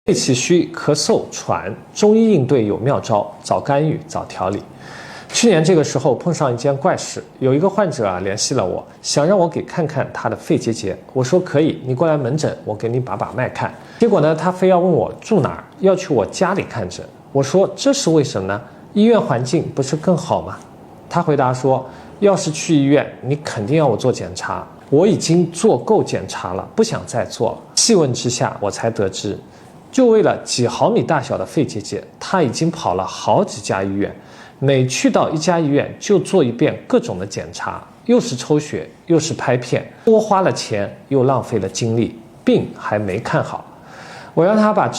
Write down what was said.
肺气虚、咳嗽、喘，中医应对有妙招，早干预，早调理。去年这个时候碰上一件怪事，有一个患者联系了我，想让我给看看他的肺结节。我说可以，你过来门诊，我给你把脉看。结果呢，他非要问我住哪儿，要去我家里看诊。我说这是为什么呢？医院环境不是更好吗？他回答说，要是去医院，你肯定要我做检查，我已经做够检查了，不想再做了。细问之下，我才得知，就为了几毫米大小的肺结节，他已经跑了好几家医院，每去到一家医院就做一遍各种的检查，又是抽血又是拍片，多花了钱又浪费了精力，病还没看好。我让他把